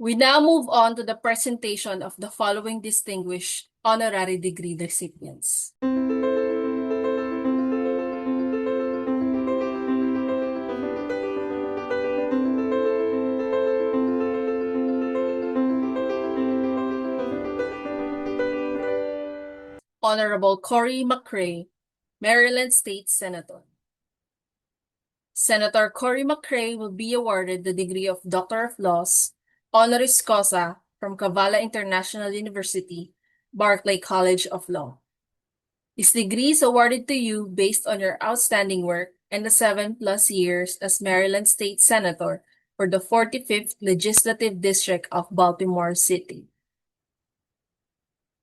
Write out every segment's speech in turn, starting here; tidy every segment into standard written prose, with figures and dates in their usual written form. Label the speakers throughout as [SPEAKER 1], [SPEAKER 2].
[SPEAKER 1] We now move on to the presentation of the following distinguished honorary degree recipients. Honorable Cory McCray, Maryland State Senator. Senator Cory McCray will be awarded the degree of Doctor of Laws, honoris causa from Kavala International University, Barclay College of Law. This degree is awarded to you based on your outstanding work and the 7+ years as Maryland State Senator for the 45th Legislative District of Baltimore City.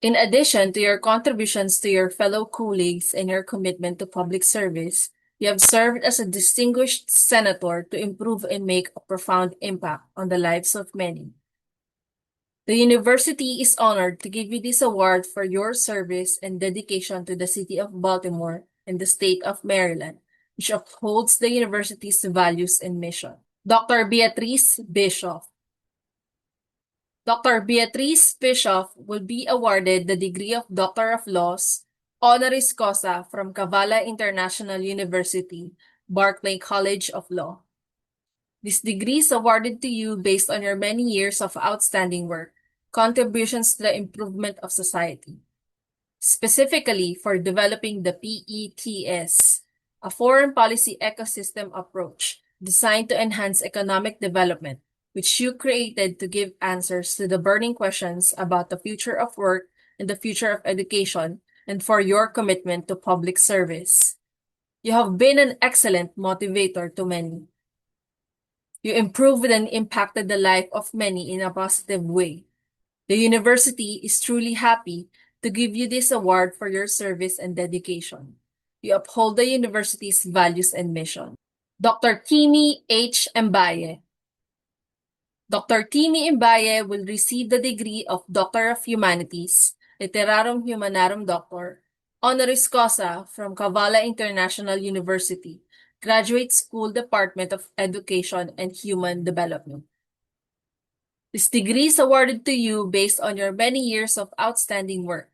[SPEAKER 1] In addition to your contributions to your fellow colleagues and your commitment to public service, you have served as a distinguished senator to improve and make a profound impact on the lives of many. The university is honored to give you this award for your service and dedication to the city of Baltimore and the state of Maryland, which upholds the university's values and mission. Dr. Beatrice Bischof. Dr. Beatrice Bischof will be awarded the degree of Doctor of Laws, honoris causa from Kavala International University, Barclay College of Law. This degree is awarded to you based on your many years of outstanding work, contributions to the improvement of society, specifically for developing the PETS, a foreign policy ecosystem approach designed to enhance economic development, which you created to give answers to the burning questions about the future of work and the future of education, and for your commitment to public service. You have been an excellent motivator to many. You improved and impacted the life of many in a positive way. The university is truly happy to give you this award for your service and dedication. You uphold the university's values and mission. Dr. Teame Embaye. Dr. Teame Embaye will receive the degree of Doctor of Humanities, Literarum Humanarum Doctor, honoris causa from Kavala International University, Graduate School Department of Education and Human Development. This degree is awarded to you based on your many years of outstanding work,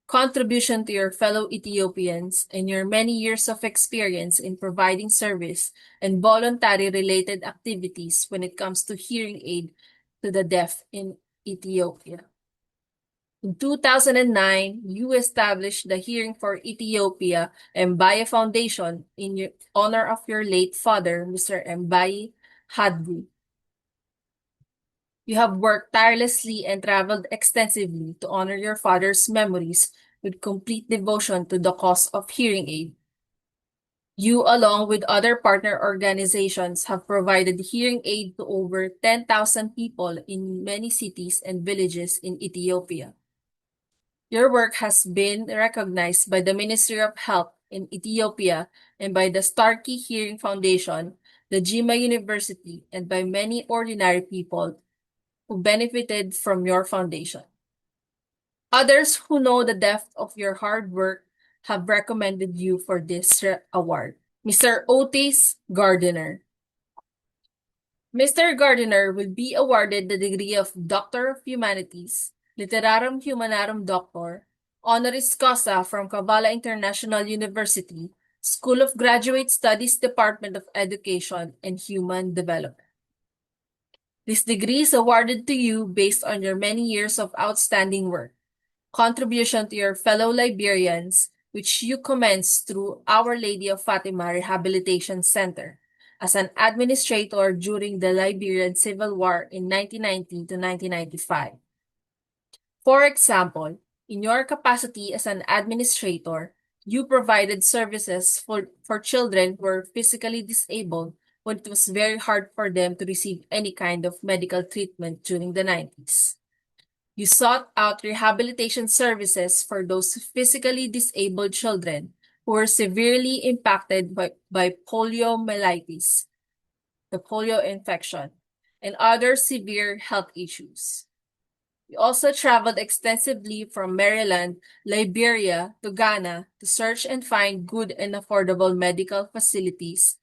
[SPEAKER 1] contribution to your fellow Ethiopians, and your many years of experience in providing service and voluntary related activities when it comes to hearing aid to the deaf in Ethiopia. In 2009, you established the Hearing for Ethiopia Embaye Foundation in honor of your late father, Mr. Embaye Hadgu. You have worked tirelessly and traveled extensively to honor your father's memories with complete devotion to the cause of hearing aid. You, along with other partner organizations, have provided hearing aid to over 10,000 people in many cities and villages in Ethiopia. Your work has been recognized by the Ministry of Health in Ethiopia and by the Starkey Hearing Foundation, the Jimma University, and by many ordinary people who benefited from your foundation. Others who know the depth of your hard work have recommended you for this award. Mr. Otis Gardiner. Mr. Gardiner will be awarded the degree of Doctor of Humanities, Literarum Humanarum Doctor, honoris causa from Kavala International University, School of Graduate Studies Department of Education and Human Development. This degree is awarded to you based on your many years of outstanding work, contribution to your fellow Liberians, which you commenced through Our Lady of Fatima Rehabilitation Center as an administrator during the Liberian Civil War in 1990 to 1995. For example, in your capacity as an administrator, you provided services for children who were physically disabled when it was very hard for them to receive any kind of medical treatment during the 90s. You sought out rehabilitation services for those physically disabled children who were severely impacted by poliomyelitis, the polio infection, and other severe health issues. You also traveled extensively from Maryland, Liberia, to Ghana to search and find good and affordable medical facilities,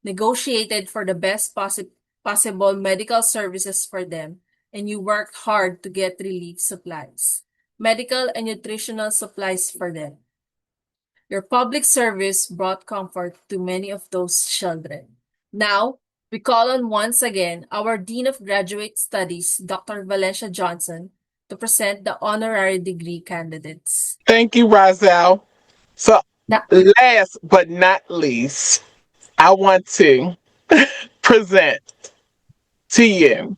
[SPEAKER 1] negotiated for the best possible medical services for them, and you worked hard to get relief supplies, medical and nutritional supplies for them. Your public service brought comfort to many of those children. Now, we call on once again our Dean of Graduate Studies, Dr. Valencia Johnson, to present the honorary degree candidates.
[SPEAKER 2] Thank you, Razel. So,
[SPEAKER 1] Na-
[SPEAKER 2] last but not least, I want to present to you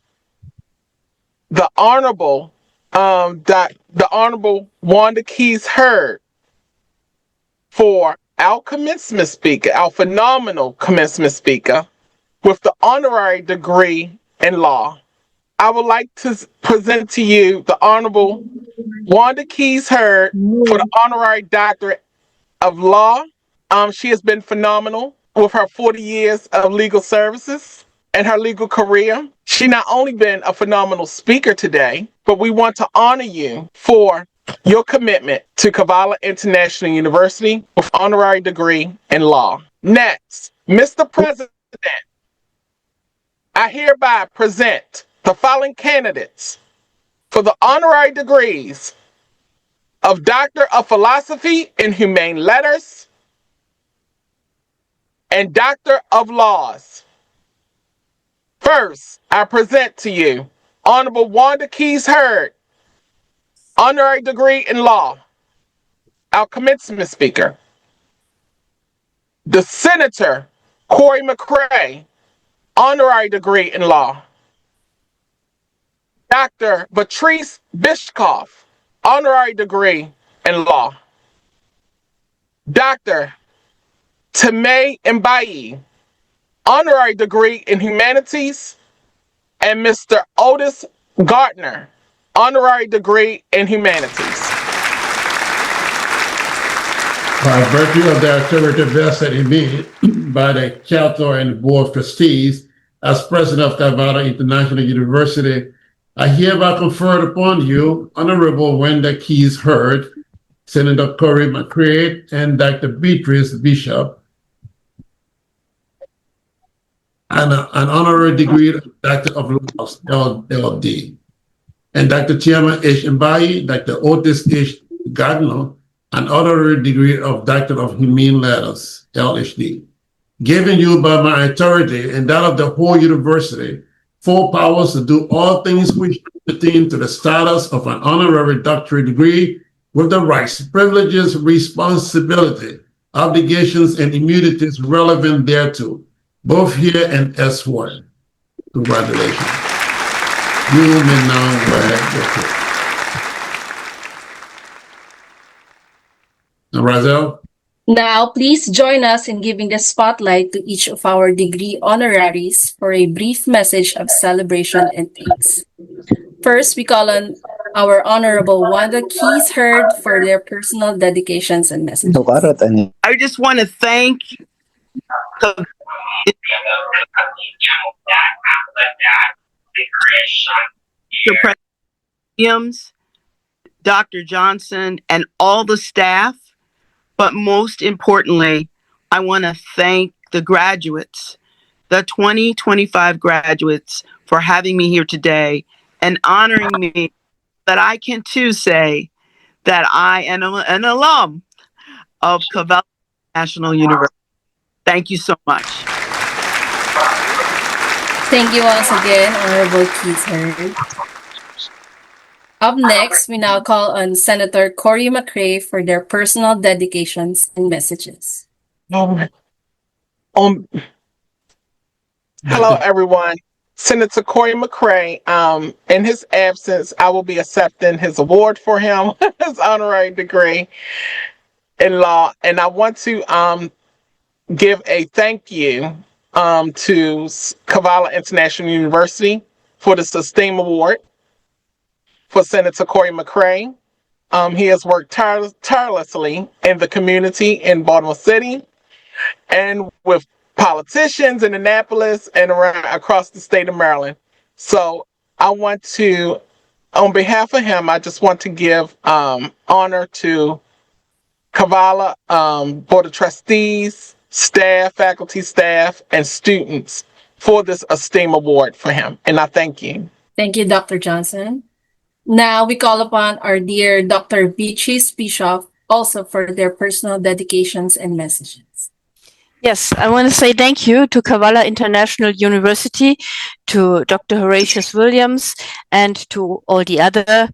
[SPEAKER 2] the Honorable Wanda Keyes Heard for our commencement speaker, our phenomenal commencement speaker with the honorary degree in law. I would like to present to you the Honorable Wanda Keyes Heard for the honorary doctorate of law. She has been phenomenal with her 40 years of legal services and her legal career. She not only been a phenomenal speaker today, but we want to honor you for your commitment to Kavala International University with honorary degree in law. Next, Mr. President, I hereby present the following candidates for the honorary degrees of Doctor of Philosophy in Humane Letters and Doctor of Laws. First, I present to you Honorable Wanda Keyes Heard, honorary degree in law, our commencement speaker. The Senator Cory McCray, honorary degree in law. Dr. Beatrice Bischof, honorary degree in law. Dr. Teame Embaye, honorary degree in humanities, and Mr. Otis Gardiner, honorary degree in humanities.
[SPEAKER 3] By virtue of the authority vested in me by the Chapter and Board of Trustees, as President of Kavala International University, I hereby confer upon you Honorable Wanda Keyes Heard, Senator Cory McCray, and Dr. Beatrice Bischof, and an honorary degree of Doctor of Laws, LLD, and Dr. Teame Embaye, Dr. Otis Gardiner, an honorary degree of Doctor of Humane Letters, LHD, given you by my authority and that of the whole university, full powers to do all things which pertain to the status of an honorary doctorate degree with the rights, privileges, responsibility, obligations, and immunities relevant thereto, both here and elsewhere. Congratulations. You may now go ahead with it. Now, Razel?
[SPEAKER 1] Now, please join us in giving the spotlight to each of our degree honoraries for a brief message of celebration and thanks. First, we call on our Honorable Wanda Keyes Heard for their personal dedications and messages.
[SPEAKER 4] I just want to thank the President, Dr. Johnson, and all the staff. But most importantly, I want to thank the graduates, the 2025 graduates, for having me here today and honoring me that I can too say that I am an alum of Kavala National University. Thank you so much.
[SPEAKER 1] Thank you once again, Honorable Keyes Heard. Up next, we now call on Senator Cory McCray for their personal dedications and messages.
[SPEAKER 2] Hello, everyone. Senator Cory McCray, in his absence, I will be accepting his award for him, his honorary degree in law. And I want to give a thank you to Kavala International University for the STEAM Award for Senator Cory McCray. He has worked tirelessly in the community in Baltimore City and with politicians in Annapolis and around across the state of Maryland. So I want to, on behalf of him, I just want to give honor to Kavala Board of Trustees, staff, faculty, staff, and students for this esteemed award for him. And I thank you.
[SPEAKER 1] Thank you, Dr. Johnson. Now we call upon our dear Dr. Beatrice Bischof also for their personal dedications and messages.
[SPEAKER 5] Yes, I want to say thank you to Kavala International University, to Dr. Horatius Williams, and to all the other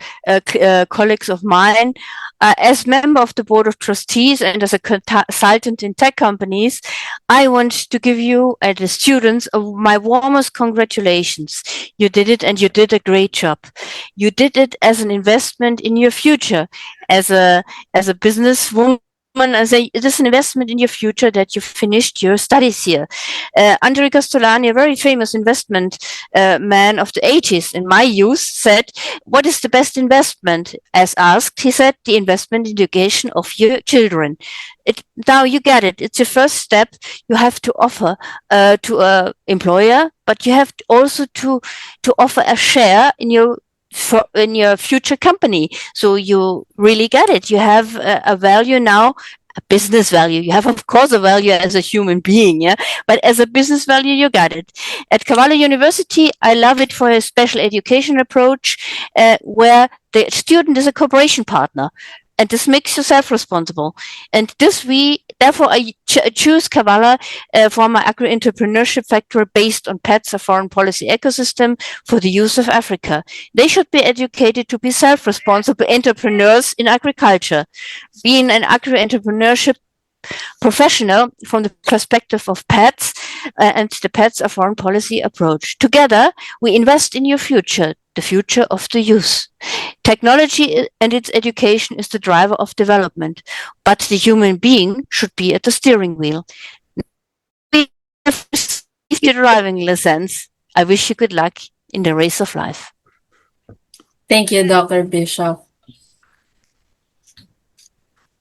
[SPEAKER 5] colleagues of mine. As member of the Board of Trustees and as a consultant in tech companies, I want to give you, as the students, my warmest congratulations. You did it, and you did a great job. You did it as an investment in your future, as a businesswoman. It is an investment in your future that you finished your studies here. Andre Costolani, a very famous investment man of the 80s in my youth, said, "What is the best investment?" As asked, he said, "The investment in the education of your children." Now you get it. It's your first step you have to offer to an employer, but you have also to offer a share in your future company. So you really get it. You have a value now, a business value. You have, of course, a value as a human being, yeah, but as a business value, you got it. At Kavala University, I love it for a special education approach where the student is a cooperation partner. And this makes you self-responsible. And therefore, I choose Kavala for my agri-entrepreneurship factor based on PETS, a foreign policy ecosystem for the use of Africa. They should be educated to be self-responsible entrepreneurs in agriculture. Being an agri-entrepreneurship professional from the perspective of PETS and the PETS, a foreign policy approach. Together, we invest in your future, the future of the youth. Technology and its education is the driver of development, but the human being should be at the steering wheel. If you're driving license, I wish you good luck in the race of life.
[SPEAKER 1] Thank you, Dr. Bischof.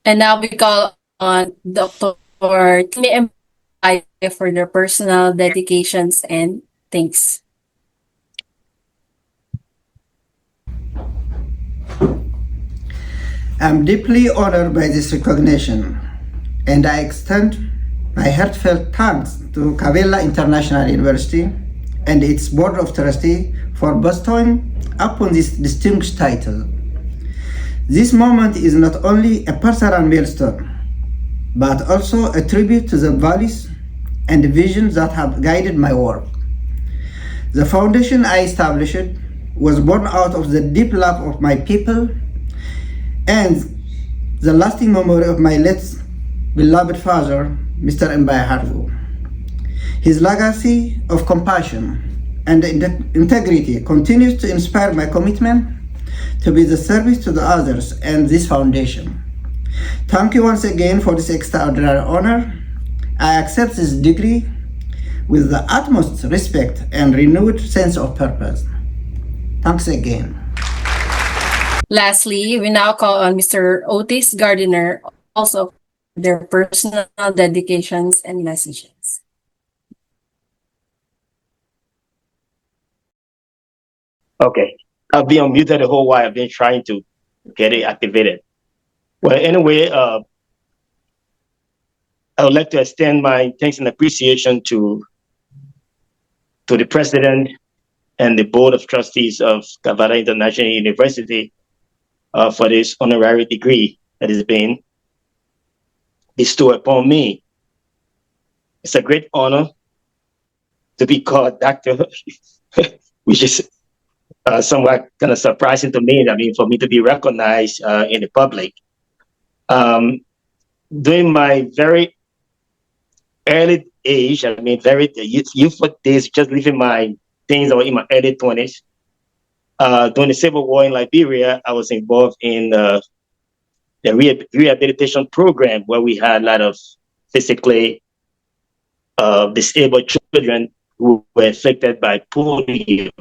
[SPEAKER 1] And now we call on Dr. Teame Embaye for their personal dedications and thanks.
[SPEAKER 6] I'm deeply honored by this recognition, and I extend my heartfelt thanks to Kavala International University and its Board of Trustees for bestowing upon this distinguished title. This moment is not only a personal milestone, but also a tribute to the values and visions that have guided my work. The foundation I established was born out of the deep love of my people and the lasting memory of my late beloved father, Mr. Embaye Heard. His legacy of compassion and integrity continues to inspire my commitment to be the service to the others and this foundation. Thank you once again for this extraordinary honor. I accept this degree with the utmost respect and renewed sense of purpose. Thanks again.
[SPEAKER 1] Lastly, we now call on Mr. Otis Gardiner also for their personal dedications and messages.
[SPEAKER 7] Okay, I've been unmuted the whole while. I've been trying to get it activated. Well, anyway, I would like to extend my thanks and appreciation to the president and the board of trustees of Kavala International University for this honorary degree that has been bestowed upon me. It's a great honor to be called doctor, which is somewhat kind of surprising to me. I mean, for me to be recognized in the public. During my very early age, I mean, very youthful days, just living my things or in my early 20s. During the Civil War in Liberia, I was involved in the rehabilitation program where we had a lot of physically disabled children who were affected by polio.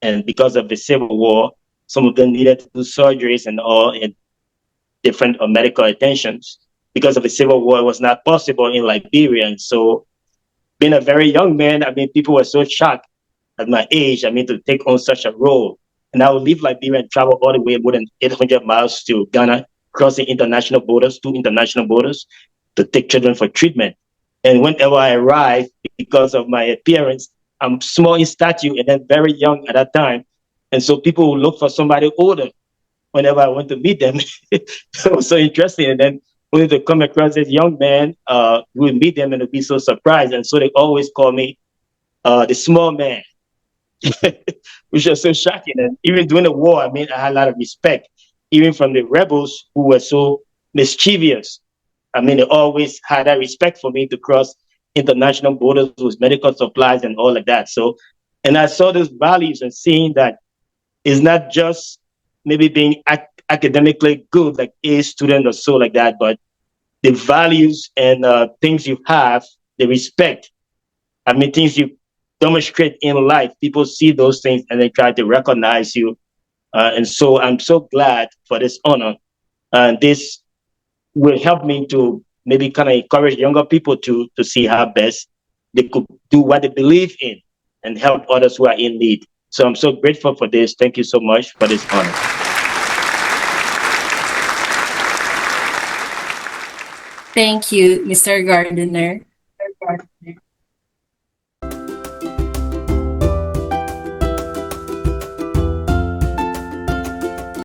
[SPEAKER 7] And because of the Civil War, some of them needed to do surgeries and all in different medical attentions. Because of the Civil War, it was not possible in Liberia. And so being a very young man, I mean, people were so shocked at my age, I mean, to take on such a role. And I would leave Liberia and travel all the way more than 800 miles to Ghana, crossing international borders, 2 international borders, to take children for treatment. And whenever I arrived, because of my appearance, I'm small in stature and then very young at that time. And so people would look for somebody older whenever I went to meet them. It was so interesting. And then when they come across this young man, we would meet them and they'd be so surprised. And so they always call me the small man, which was so shocking. And even during the war, I mean, I had a lot of respect, even from the rebels who were so mischievous. I mean, they always had that respect for me to cross international borders with medical supplies and all of that. So, and I saw those values and seeing that it's not just maybe being academically good, like A student or so like that, but the values and things you have, the respect. I mean, things you demonstrate in life. People see those things and they try to recognize you. And so I'm so glad for this honor. And this will help me to maybe kind of encourage younger people to see how best they could do what they believe in and help others who are in need. So I'm so grateful for this. Thank you so much for this honor.
[SPEAKER 1] Thank you, Mr. Gardiner.